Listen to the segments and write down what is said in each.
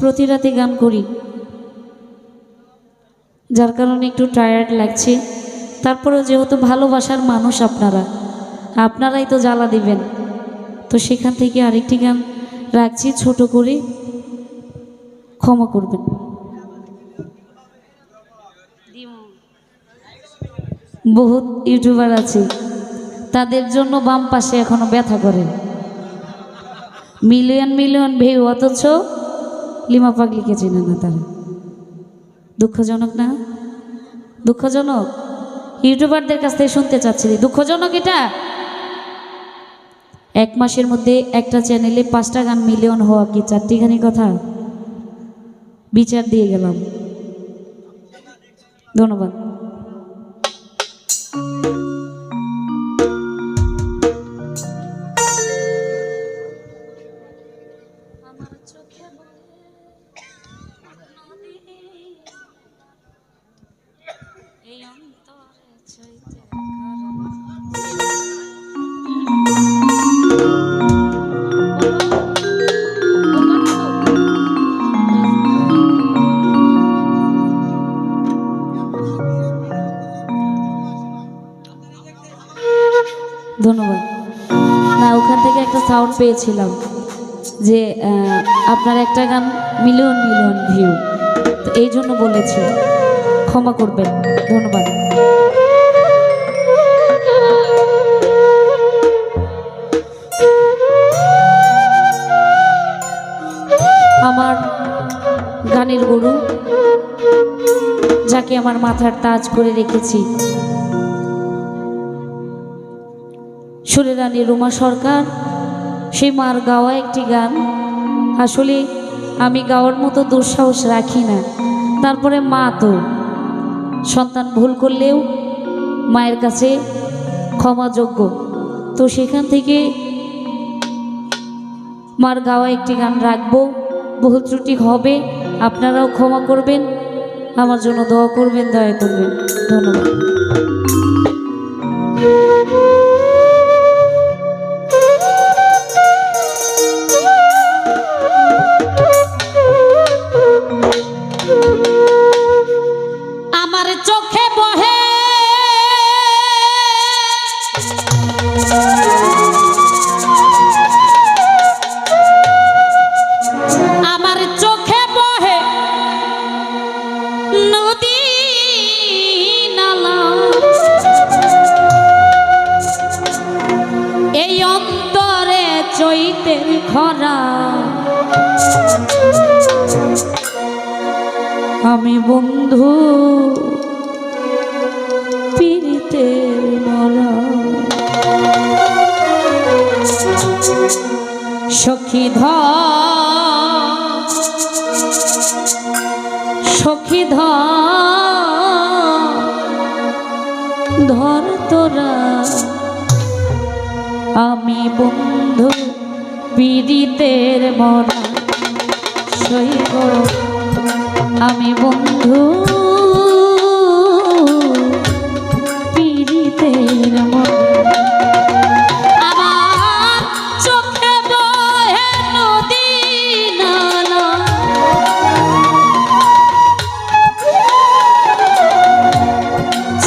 প্রতি রাতে গান করি, যার কারণে একটু টায়ার্ড লাগছে। তারপরেও যেহেতু ভালোবাসার মানুষ আপনারাই তো জ্বালা দিবেন, তো সেখান থেকে আরেকটি গান রাখছি ছোট করে, ক্ষমা করবেন। বহুত ইউটিউবার আছে, তাদের জন্য বাম পাশে এখনো ব্যথা করে, মিলিয়ন মিলিয়ন ভিউ, অথচ লিমা পাগলিকে চেনে না তারা। দুঃখজনক না? দুঃখজনক। ইউটিউবারদের কাছ থেকে শুনতে চাচ্ছি, দুঃখজনক এটা। এক মাসের মধ্যে একটা চ্যানেলে 5টা গান মিলিয়ন হওয়া কি চারটিখানি কথা? বিচার দিয়ে গেলাম। ধন্যবাদ। ধন্যবাদ। না, ওখান থেকে একটা সাউন্ড পেয়েছিলাম যে আপনার একটা গান মিলিয়ন মিলিয়ন ভিউ, তো এই জন্য বলেছি, ক্ষমা করবেন। ধন্যবাদ। আমার গানের গুরু, যাকে আমার মাথার তাজ করে রেখেছি, সুরেরানী রুমা সরকার, সেই মার গাওয়া একটি গান। আসলে আমি গাওয়ার মতো দুঃসাহস রাখি না, তারপরে মা তো, সন্তান ভুল করলেও মায়ের কাছে ক্ষমাযোগ্য, তো সেখান থেকে মার গাওয়া একটি গান রাখবো। বহু ত্রুটি হবে, আপনারাও ক্ষমা করবেন, আমার জন্য দোয়া করবেন, দয়া করবেন। ধন্যবাদ। আমার চোখে বহে আমার চোখে বহে নদী নালা, এই অন্তরে চৈতের খরা, আমি বন্ধু পীড়িতের মরা, সখী সখী ধর তোরা, আমি বন্ধু পীড়িতের মরা, সইব আমি বন্ধু পীড়িতের মরা। আমার চোখে বহে নদী নালা,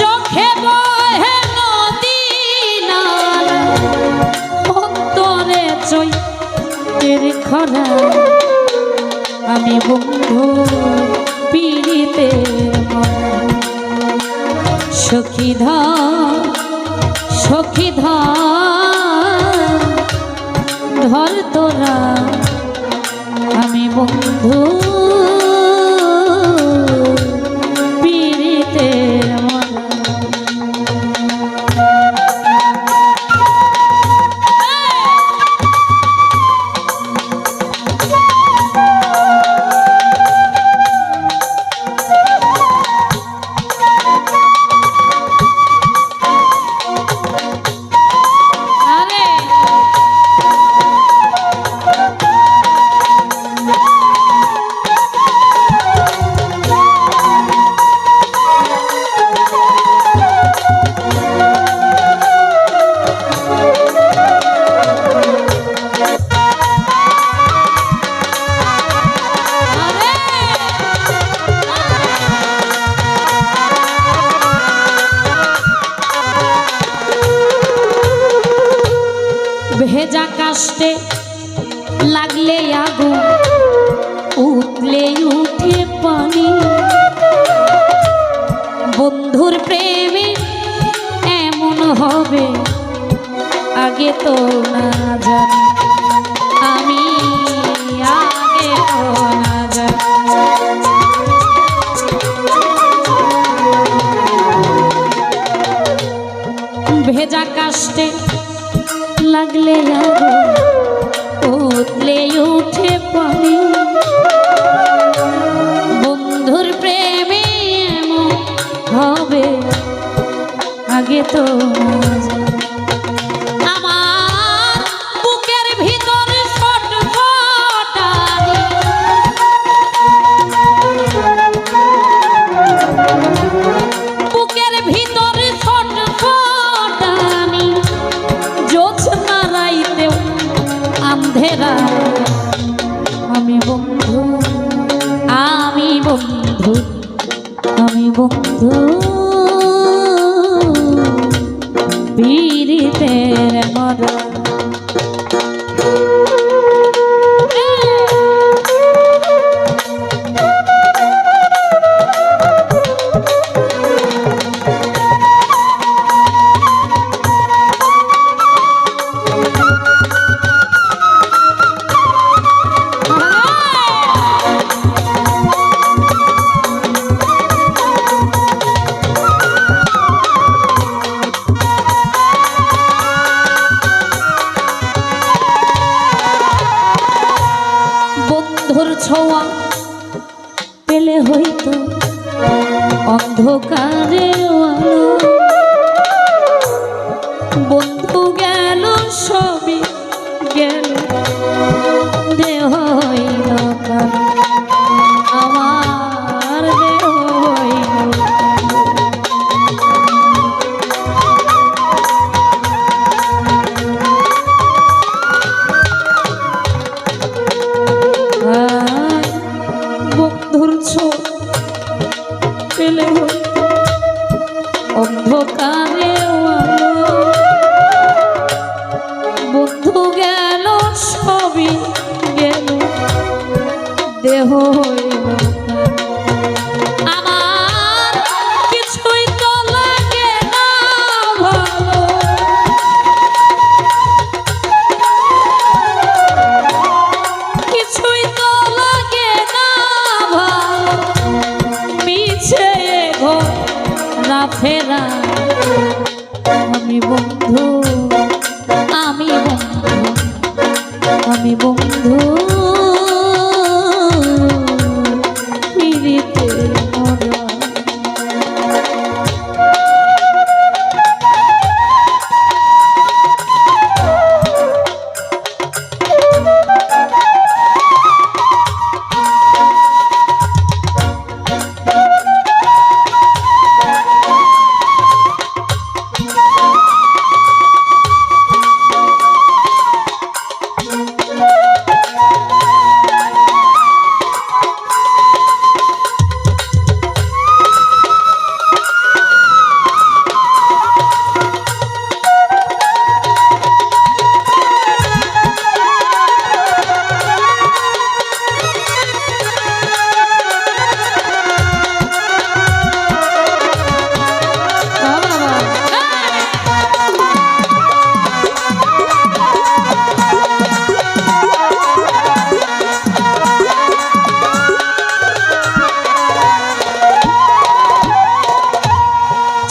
চোখে বহে নদী নালা, অন্তরে চৈতের খরা, আমি বন্ধু পীড়িতের মরা, সখী ধর তোরা, আমি বন্ধু পীড়িতের মরা। তো না জানি, আমি আগে তো না জানি। ভেজা কাষ্টে লাগলে আগুন উঠলে উঠে পানি, বন্ধুর প্রেমে এমন হবে আগে তো না জানি। আমার বুকের ভিতর ছটফটানি, বুকের ভিতর ছটফটানি, জ্যোৎস্না রাইতেও আন্ধেরা, আমি বন্ধু, আমি বন্ধু, আমি বন্ধু পীড়িতের মরা। বন্ধুর ছোঁয়া পেলে হইতো অন্ধকারে আলো, বন্ধু গেল সবই গেল, দেহ হইল কালো, আমার দেহ হইল বন্ধুর ছোঁয়া পেলে হইতো অন্ধকারে আলো, বন্ধু গেল সবই গেল, দেহ হইল আমার কিছুই তো লাগে না ভালো, কিছুই তো লাগে না ভালো, মিছে ঘোরা ফেরা, আমি বন্ধু, আমি বন্ধু, আমি বন্ধু পীড়িতের মরা।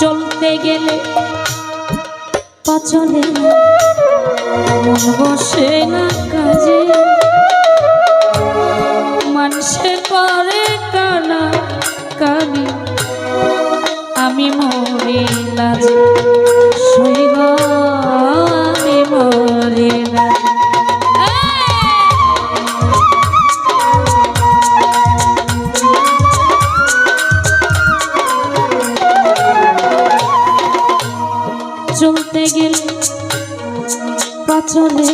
চলতে গেলে পাচলে মন বসে না কাজে, মানুষে করে কানা কানি, আমি মরে লাজে সইব, আমি মরে লাজে। চলতে গেলে পাচলে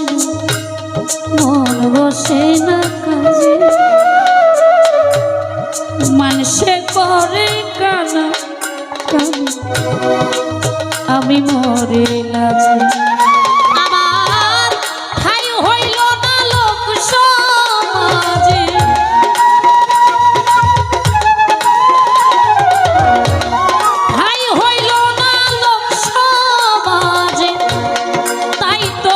মন বসে না কাজে, মানুষে করে কানা কানি, আমি মরে লাজে। আমার ঠাই হইল না লোক সমাজে, ঠাই হইল না লোক সমাজে, তাই তো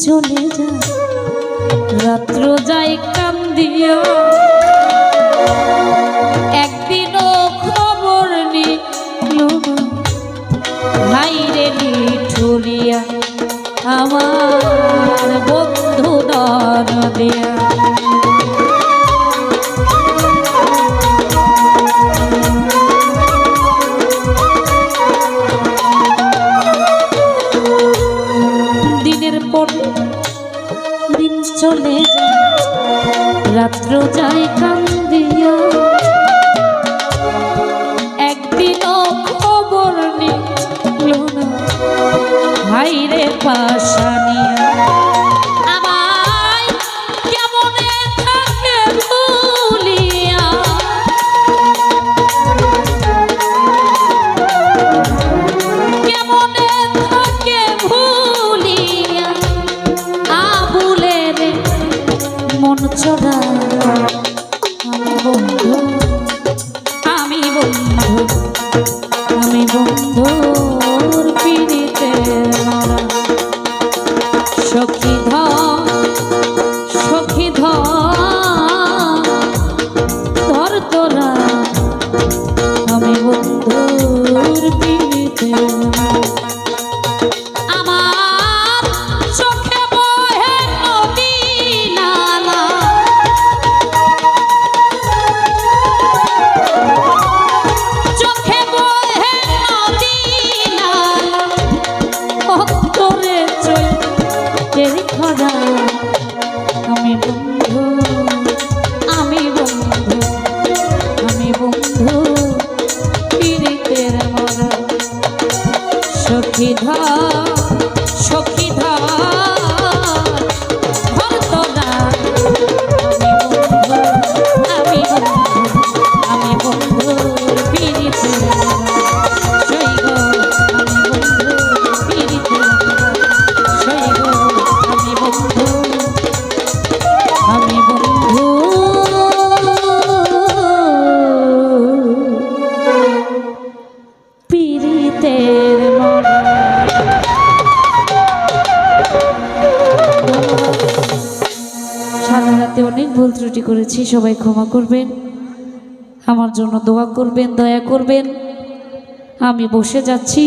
চলে যায় রাত্র যায় কান্দিয়া একদিনও খবর নিল না ভাইরে নিঠুরিয়া আমার বন্ধু দরদিয়া দিনের পর দিন চলে যায় রাত্র যায় কান্দিয়া একদিনও খবর নিল না ভাইরে পাশানিয়া আমায় কেমনে থাকে ভুলিয়া কেমনে থাকে ভুলিয়া আবুলে রে মন চড়া আমি বন্ধুর পিড়িতে মরা সখী ধর তোরা আমি বন্ধুর পিড়িতে আমার চোখে বহে নদী নালা চোখে বহে নদী নালা অন্তরে চোখের খরা আমি বন্ধু পীড়িতের মরা সখী আমি বন্ধু পীড়িতের সারা রাতে অনেক ভুল ত্রুটি করেছি, সবাই ক্ষমা করবেন, আমার জন্য দোয়া করবেন, দয়া করবেন। আমি বসে যাচ্ছি,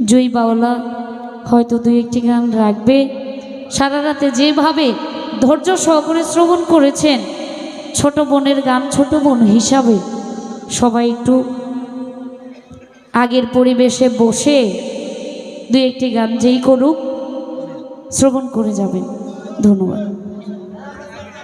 জয় বাউলা হয়তো দুই একটি গান রাখবে। সারা রাতে যেভাবে ধৈর্য সহকারে শ্রবণ করেছেন, ছোট বোনের গান ছোট বোন হিসাবে সবাই একটু আগের পরিবেশে বসে দুই একটি গান যেই করুক শ্রবণ করে যাবেন। ধন্যবাদ।